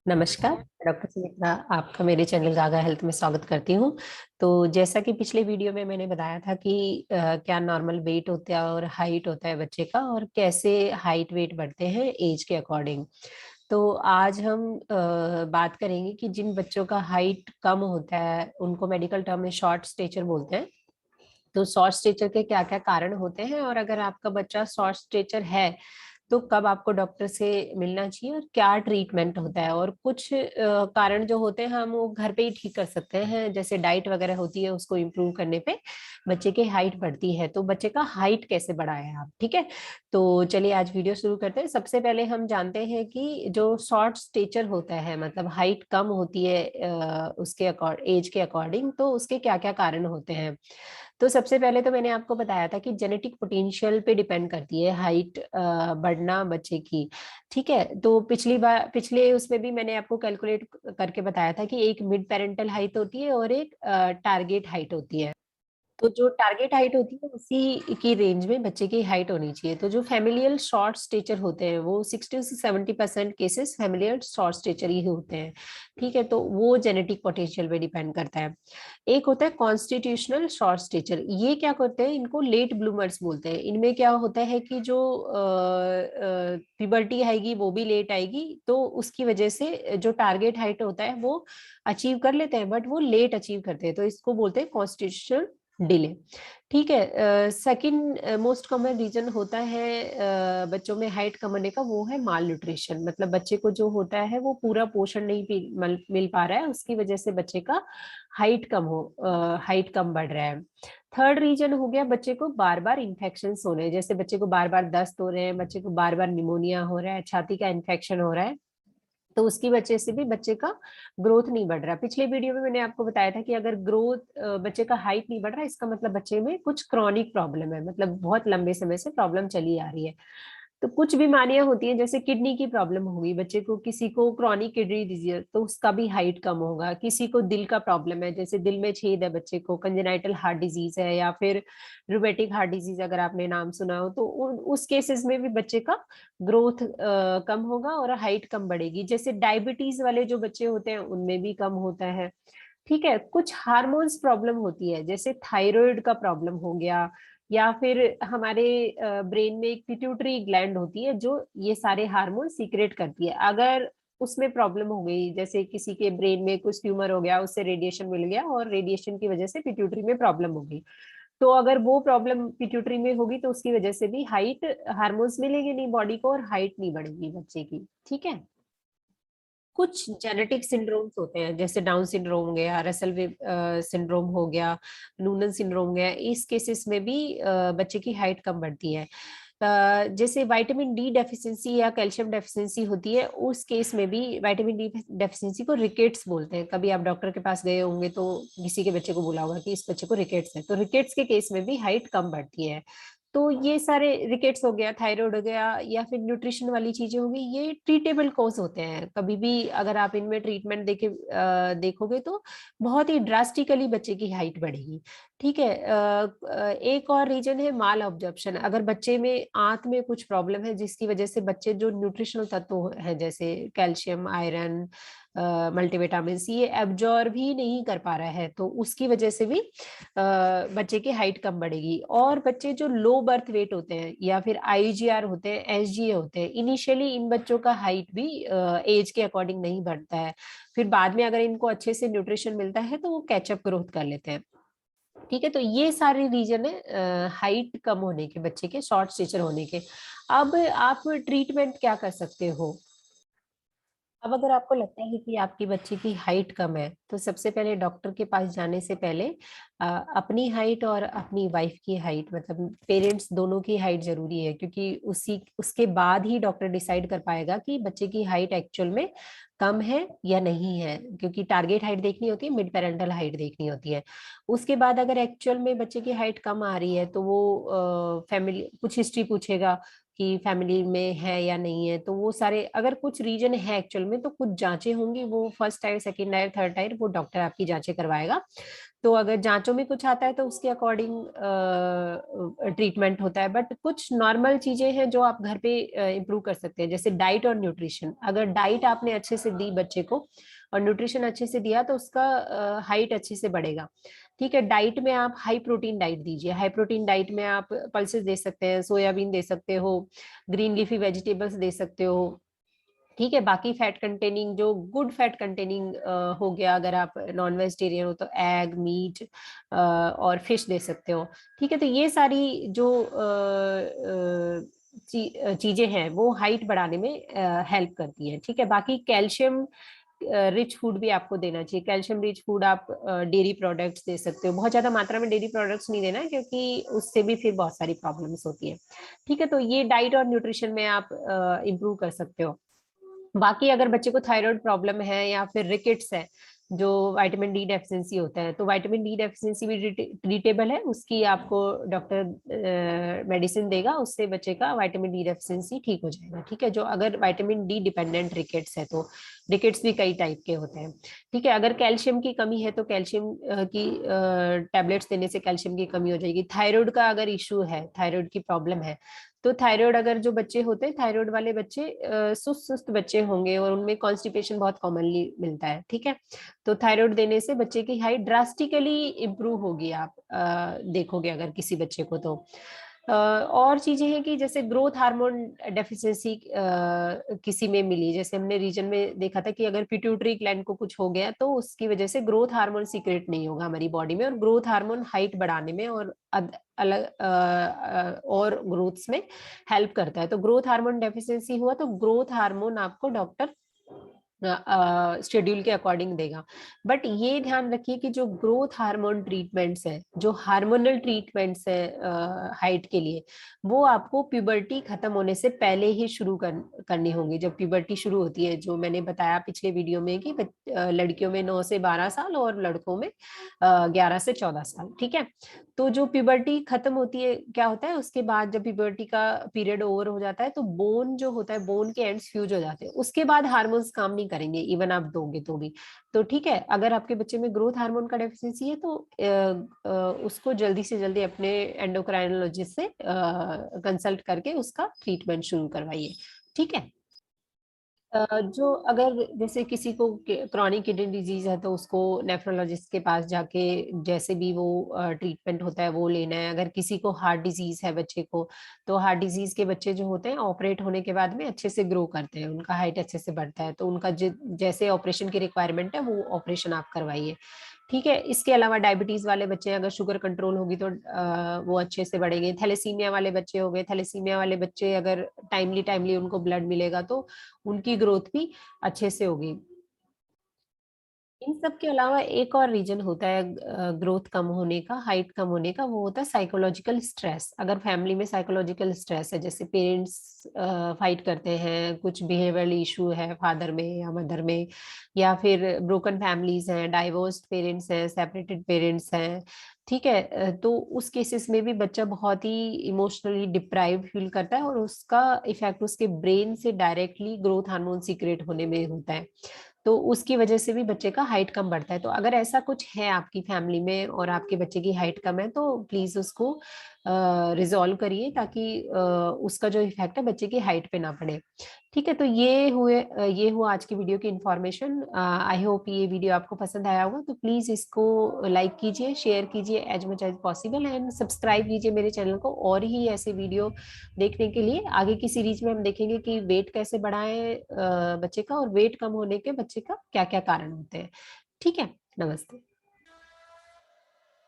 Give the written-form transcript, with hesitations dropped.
नमस्कार। डॉक्टर सुमित्रा आपका मेरे चैनल गागा हेल्थ में स्वागत करती हूँ। तो जैसा कि पिछले वीडियो में मैंने बताया था कि क्या नॉर्मल वेट होता है और हाइट होता है बच्चे का, और कैसे हाइट वेट बढ़ते हैं एज के अकॉर्डिंग। तो आज हम बात करेंगे कि जिन बच्चों का हाइट कम होता है उनको मेडिकल टर्म में शॉर्ट स्टेचर बोलते हैं। तो शॉर्ट स्टेचर के क्या क्या कारण होते हैं, और अगर आपका बच्चा शॉर्ट स्टेचर है तो कब आपको डॉक्टर से मिलना चाहिए और क्या ट्रीटमेंट होता है। और कुछ कारण जो होते हैं हम वो घर पे ही ठीक कर सकते हैं, जैसे डाइट वगैरह होती है, उसको इम्प्रूव करने पे बच्चे की हाइट बढ़ती है। तो बच्चे का हाइट कैसे बढ़ाएं आप, ठीक है। तो चलिए आज वीडियो शुरू करते हैं। सबसे पहले हम जानते हैं कि जो शॉर्ट स्टेचर होता है, मतलब हाइट कम होती है उसके एज के अकॉर्डिंग, तो उसके क्या क्या कारण होते हैं। तो सबसे पहले तो मैंने आपको बताया था कि जेनेटिक पोटेंशियल पे डिपेंड करती है हाइट बढ़ना बच्चे की। ठीक है, तो पिछले उसमें भी मैंने आपको कैलकुलेट करके बताया था कि एक मिड पेरेंटल हाइट होती है और एक टारगेट हाइट होती है। तो जो टारगेट हाइट होती है उसी की रेंज में बच्चे की हाइट होनी चाहिए। तो जो फैमिलियल शॉर्ट स्टेचर होते हैं वो 60 से 70% केसेस फैमिलियल शॉर्ट स्टेचर ही होते हैं। ठीक है, तो वो जेनेटिक पोटेंशियल पे डिपेंड करता है। एक होता है कॉन्स्टिट्यूशनल शॉर्ट स्टेचर। ये क्या करते हैं, इनको लेट ब्लूमर्स बोलते हैं। इनमें क्या होता है कि जो प्यूबर्टी आएगी वो भी लेट आएगी, तो उसकी वजह से जो टारगेट हाइट होता है वो अचीव कर लेते हैं, बट वो लेट अचीव करते हैं, तो इसको बोलते हैं कॉन्स्टिट्यूशनल डिले। ठीक है, सेकंड मोस्ट कॉमन रीजन होता है बच्चों में हाइट कम होने का, वो है माल न्यूट्रिशन। मतलब बच्चे को जो होता है वो पूरा पोषण नहीं मिल पा रहा है, उसकी वजह से बच्चे का हाइट कम बढ़ रहा है। थर्ड रीजन हो गया बच्चे को बार बार इन्फेक्शन हो रहे हैं, जैसे बच्चे को बार बार दस्त हो रहे हैं, बच्चे को बार बार निमोनिया हो रहा है, छाती का इन्फेक्शन हो रहा है, तो उसकी वजह से भी बच्चे का ग्रोथ नहीं बढ़ रहा। पिछले वीडियो में मैंने आपको बताया था कि अगर बच्चे का हाइट नहीं बढ़ रहा, इसका मतलब बच्चे में कुछ क्रॉनिक प्रॉब्लम है, मतलब बहुत लंबे समय से प्रॉब्लम चली आ रही है। तो कुछ बीमारियां होती हैं, जैसे किडनी की प्रॉब्लम होगी बच्चे को, किसी को क्रॉनिक किडनी डिजीज, तो उसका भी हाइट कम होगा। किसी को दिल का प्रॉब्लम है, जैसे दिल में छेद है बच्चे को, कंजेनाइटल हार्ट डिजीज है, या फिर रूमेटिक हार्ट डिजीज अगर आपने नाम सुना हो, तो उस केसेस में भी बच्चे का ग्रोथ कम होगा और हाइट कम बढ़ेगी। जैसे डायबिटीज वाले जो बच्चे होते हैं उनमें भी कम होता है। ठीक है, कुछ हार्मोन्स प्रॉब्लम होती है, जैसे थायराइड का प्रॉब्लम हो गया, या फिर हमारे ब्रेन में एक पिट्यूटरी ग्लैंड होती है जो ये सारे हार्मोन सीक्रेट करती है। अगर उसमें प्रॉब्लम हो गई, जैसे किसी के ब्रेन में कुछ ट्यूमर हो गया, उससे रेडिएशन मिल गया और रेडिएशन की वजह से पिट्यूटरी में प्रॉब्लम हो गई, तो अगर वो प्रॉब्लम पिट्यूटरी में होगी तो उसकी वजह से भी हाइट, हार्मोन्स मिलेंगे नहीं बॉडी को और हाइट नहीं बढ़ेगी बच्चे की। ठीक है, कुछ जेनेटिक सिंड्रोम्स होते हैं, जैसे डाउन सिंड्रोम हो गया, रसेल सिंड्रोम हो गया, नूनन सिंड्रोम हो गया। इस केसेस में भी बच्चे की हाइट कम बढ़ती है। जैसे विटामिन डी डेफिशिएंसी या कैल्शियम डेफिशिएंसी होती है, उस केस में भी विटामिन डी डेफिशिएंसी को रिकेट्स बोलते हैं। कभी आप डॉक्टर के पास गए होंगे तो किसी के बच्चे को बोला होगा कि इस बच्चे को रिकेट्स है, तो रिकेट्स के केस में भी हाइट कम बढ़ती है। तो ये सारे रिकेट्स हो गया, थायराइड हो गया, या फिर न्यूट्रिशन वाली चीजें होंगी, ये ट्रीटेबल कॉज होते हैं। कभी भी अगर आप इनमें ट्रीटमेंट देखोगे तो बहुत ही ड्रास्टिकली बच्चे की हाइट बढ़ेगी। ठीक है, एक और रीजन है माल ऑब्जर्प्शन। अगर बच्चे में आंत में कुछ प्रॉब्लम है जिसकी वजह से बच्चे जो न्यूट्रिशनल तत्व है, जैसे कैल्शियम, आयरन, मल्टीविटामिन, ये एब्जॉर्ब ही नहीं कर पा रहा है, तो उसकी वजह से भी बच्चे की हाइट कम बढ़ेगी। और बच्चे जो लो बर्थ वेट होते हैं या फिर आईजीआर होते हैं, एसजीए होते हैं, इनिशियली इन बच्चों का हाइट भी एज के अकॉर्डिंग नहीं बढ़ता है। फिर बाद में अगर इनको अच्छे से न्यूट्रिशन मिलता है तो वो कैचअप ग्रोथ कर लेते हैं। ठीक है, तो ये सारे रीजन है हाइट कम होने के, बच्चे के शॉर्ट स्टेचर होने के। अब आप ट्रीटमेंट क्या कर सकते हो। अब अगर आपको लगता है कि आपकी बच्ची की हाइट कम है, तो सबसे पहले डॉक्टर के पास जाने से पहले अपनी हाइट और अपनी वाइफ की हाइट, मतलब पेरेंट्स दोनों की हाइट जरूरी है, क्योंकि उसी उसके बाद ही डॉक्टर डिसाइड कर पाएगा कि बच्चे की हाइट एक्चुअल में कम है या नहीं है, क्योंकि टारगेट हाइट देखनी होती है, मिड पेरेंटल हाइट देखनी होती है। उसके बाद अगर एक्चुअल में बच्चे की हाइट कम आ रही है तो वो फैमिली कुछ हिस्ट्री पूछेगा कि फैमिली में है या नहीं है, तो वो सारे अगर कुछ रीजन है एक्चुअल में तो कुछ जांचें होंगी, वो first tyre, second tyre, third tyre वो डॉक्टर आपकी जांचें करवाएगा। तो अगर जांचों में कुछ आता है तो उसके अकॉर्डिंग ट्रीटमेंट होता है। बट कुछ नॉर्मल चीजें हैं जो आप घर पे इम्प्रूव कर सकते हैं, जैसे डाइट और न्यूट्रिशन। अगर डाइट आपने अच्छे से दी बच्चे को और न्यूट्रिशन अच्छे से दिया तो उसका हाइट अच्छे से बढ़ेगा। ठीक है, डाइट में आप हाई प्रोटीन डाइट दीजिए। हाई प्रोटीन डाइट में आप पल्सेस दे सकते हैं, सोयाबीन दे सकते हो, ग्रीन लीफी वेजिटेबल्स दे सकते हो। ठीक है, बाकी फैट कंटेनिंग, जो गुड फैट कंटेनिंग हो गया, अगर आप नॉन वेजिटेरियन हो तो एग, मीट और फिश दे सकते हो। ठीक है, तो ये सारी जो चीजें हैं वो हाइट बढ़ाने में हेल्प करती हैं। ठीक है, बाकी कैल्शियम रिच फूड भी आपको देना चाहिए। कैल्शियम रिच फूड आप डेयरी प्रोडक्ट्स दे सकते हो। बहुत ज्यादा मात्रा में डेयरी प्रोडक्ट्स नहीं देना है, क्योंकि उससे भी फिर बहुत सारी प्रॉब्लम्स होती है। ठीक है, तो ये डाइट और न्यूट्रिशन में आप इम्प्रूव कर सकते हो। बाकी अगर बच्चे को थायराइड प्रॉब्लम है या फिर रिकेट्स है, जो विटामिन डी डेफिशिएंसी होता है, तो विटामिन डी डेफिशिएंसी भी ट्रीटेबल है। उसकी आपको डॉक्टर मेडिसिन देगा, उससे बच्चे का विटामिन डी डेफिशिएंसी ठीक हो जाएगा। ठीक है, जो अगर विटामिन डी डिपेंडेंट रिकेट्स है, तो रिकेट्स भी कई टाइप के होते हैं। ठीक है, अगर कैल्शियम की कमी है तो कैल्शियम की टैबलेट्स देने से कैल्शियम की कमी हो जाएगी। थायराइड का अगर इशू है, थायराइड की प्रॉब्लम है, तो थायराइड अगर जो बच्चे होते हैं, थायराइड वाले बच्चे सुस्त सुस्त बच्चे होंगे और उनमें कॉन्स्टिपेशन बहुत कॉमनली मिलता है। ठीक है, तो थायराइड देने से बच्चे की हाइट ड्रास्टिकली इम्प्रूव होगी। आप देखोगे अगर किसी बच्चे को तो और चीजें हैं कि जैसे ग्रोथ हार्मोन डेफिशिएंसी किसी में मिली, जैसे हमने रीजन में देखा था कि अगर पिट्यूटरी ग्लैंड को कुछ हो गया तो उसकी वजह से ग्रोथ हार्मोन सीक्रेट नहीं होगा हमारी बॉडी में, और ग्रोथ हार्मोन हाइट बढ़ाने में और अलग और ग्रोथ्स में हेल्प करता है। तो ग्रोथ हार्मोन डेफिशिएंसी हुआ तो ग्रोथ हार्मोन आपको डॉक्टर शेड्यूल के अकॉर्डिंग देगा। बट ये ध्यान रखिए कि जो ग्रोथ हार्मोन ट्रीटमेंट्स है, जो हार्मोनल ट्रीटमेंट्स है हाइट के लिए, वो आपको प्यूबर्टी खत्म होने से पहले ही शुरू करनी होंगी। जब प्यूबर्टी शुरू होती है, जो मैंने बताया पिछले वीडियो में कि लड़कियों में 9 से 12 साल और लड़कों में 11 से 14 साल। ठीक है, तो जो प्यूबर्टी खत्म होती है, क्या होता है उसके बाद, जब प्यूबर्टी का पीरियड ओवर हो जाता है तो बोन जो होता है, बोन के एंड्स फ्यूज हो जाते हैं, उसके बाद हार्मोन्स काम नहीं करेंगे इवन आप दोगे तो भी। तो ठीक है, अगर आपके बच्चे में ग्रोथ हार्मोन का डेफिशिएंसी है तो उसको जल्दी से जल्दी अपने एंडोक्राइनोलॉजिस्ट से कंसल्ट करके उसका ट्रीटमेंट शुरू करवाइए। ठीक है, जो अगर जैसे किसी को क्रॉनिक किडनी डिजीज है तो उसको नेफ्रोलॉजिस्ट के पास जाके जैसे भी वो ट्रीटमेंट होता है वो लेना है। अगर किसी को हार्ट डिजीज है बच्चे को, तो हार्ट डिजीज के बच्चे जो होते हैं ऑपरेट होने के बाद में अच्छे से ग्रो करते हैं, उनका हाइट अच्छे से बढ़ता है, तो उनका जैसे ऑपरेशन की रिक्वायरमेंट है वो ऑपरेशन आप करवाइए। ठीक है, इसके अलावा डायबिटीज वाले बच्चे, अगर शुगर कंट्रोल होगी तो वो अच्छे से बढ़ेंगे। थैलेसीमिया वाले बच्चे हो गए, थैलेसीमिया वाले बच्चे अगर टाइमली टाइमली उनको ब्लड मिलेगा तो उनकी ग्रोथ भी अच्छे से होगी। इन सब के अलावा एक और रीजन होता है ग्रोथ कम होने का, हाइट कम होने का, वो होता है साइकोलॉजिकल स्ट्रेस। अगर फैमिली में साइकोलॉजिकल स्ट्रेस है, जैसे पेरेंट्स फाइट करते हैं, कुछ बिहेवियरल इशू है फादर में या मदर में, या फिर ब्रोकन फैमिलीज हैं, डाइवोर्स्ड पेरेंट्स हैं, सेपरेटेड पेरेंट्स हैं। ठीक है, तो उस केसेस में भी बच्चा बहुत ही इमोशनली डिप्राइव फील करता है और उसका इफेक्ट उसके ब्रेन से डायरेक्टली ग्रोथ हार्मोन सीक्रेट होने में होता है। तो उसकी वजह से भी बच्चे का हाइट कम बढ़ता है। तो अगर ऐसा कुछ है आपकी फैमिली में और आपके बच्चे की हाइट कम है तो प्लीज उसको रिजॉल्व करिए, ताकि उसका जो इफेक्ट है बच्चे की हाइट पे ना पड़े। ठीक है, तो ये हुआ आज की वीडियो की इंफॉर्मेशन। आई होप ये वीडियो आपको पसंद आया होगा, तो प्लीज इसको लाइक कीजिए, शेयर कीजिए as much as possible, and subscribe कीजिए मेरे चैनल को और ही ऐसे वीडियो देखने के लिए। आगे की सीरीज में हम देखेंगे कि वेट कैसे बढ़ाएं बच्चे का, और वेट कम होने के बच्चे का क्या क्या कारण होते हैं। ठीक है, नमस्ते।